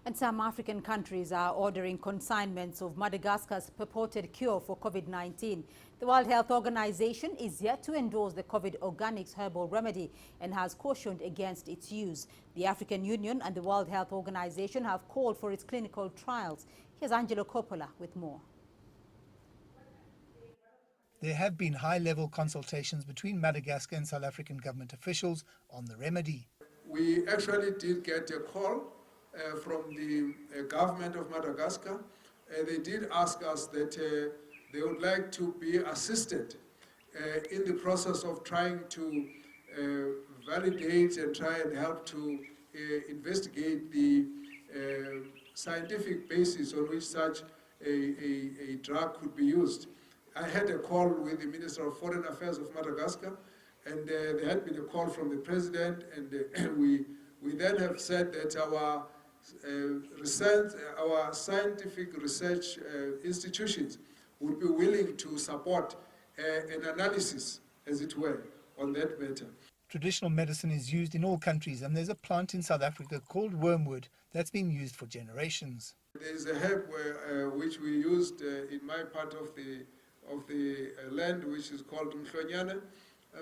And some African countries are ordering consignments of Madagascar's purported cure for COVID-19. The World Health Organization is yet to endorse the COVID organics herbal remedy and has cautioned against its use. The African Union and the World Health Organization have called for its clinical trials. Here's Angelo Coppola with more. There have been high-level consultations between Madagascar and South African government officials on the remedy. We actually did get a call from the government of Madagascar. They did ask us that they would like to be assisted in the process of trying to validate and try and help to investigate the scientific basis on which such a drug could be used. I had a call with the Minister of Foreign Affairs of Madagascar, and there had been a call from the President, and we then have said that our scientific research institutions would be willing to support an analysis, as it were, on that matter. Traditional medicine is used in all countries, and there's a plant in South Africa called wormwood that's been used for generations. There's a herb which we used in my part of the land, which is called Mhlonyana.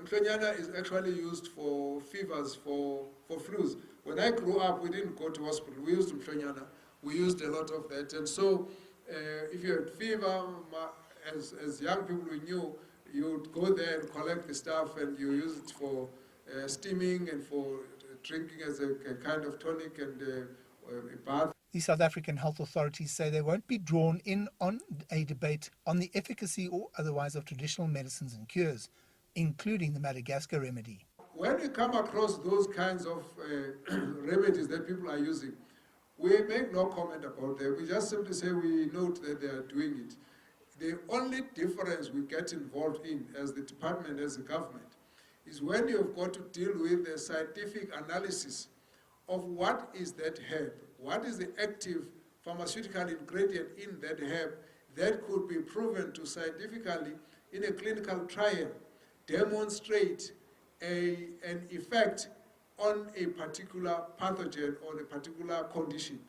Mhlonyana is actually used for fevers, for flus. When I grew up, we didn't go to hospital. We used Mhlonyana. We used a lot of that. And so if you had fever, as young people we knew, you would go there and collect the stuff, and you use it for steaming and for drinking as a kind of tonic and a bath. The South African health authorities say they won't be drawn in on a debate on the efficacy or otherwise of traditional medicines and cures, including the Madagascar remedy. When we come across those kinds of remedies that people are using, we make no comment about them. We just simply say we note that they are doing it. The only difference we get involved in as the department, as the government, is when you've got to deal with the scientific analysis of what is that herb, what is the active pharmaceutical ingredient in that herb that could be proven to scientifically, in a clinical trial, demonstrate an effect on a particular pathogen or a particular condition.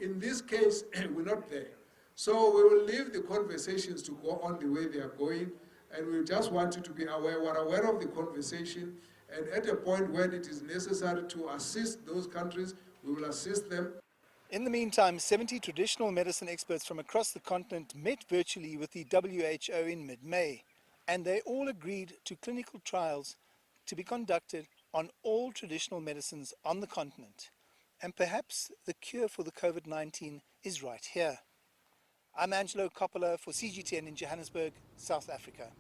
In this case, we're not there. So we will leave the conversations to go on the way they are going, and we just want you to be aware, we're aware of the conversation, and at a point when it is necessary to assist those countries, we will assist them. In the meantime, 70 traditional medicine experts from across the continent met virtually with the WHO in mid-May, and they all agreed to clinical trials to be conducted on all traditional medicines on the continent. And perhaps the cure for the COVID-19 is right here. I'm Angelo Coppola for CGTN in Johannesburg, South Africa.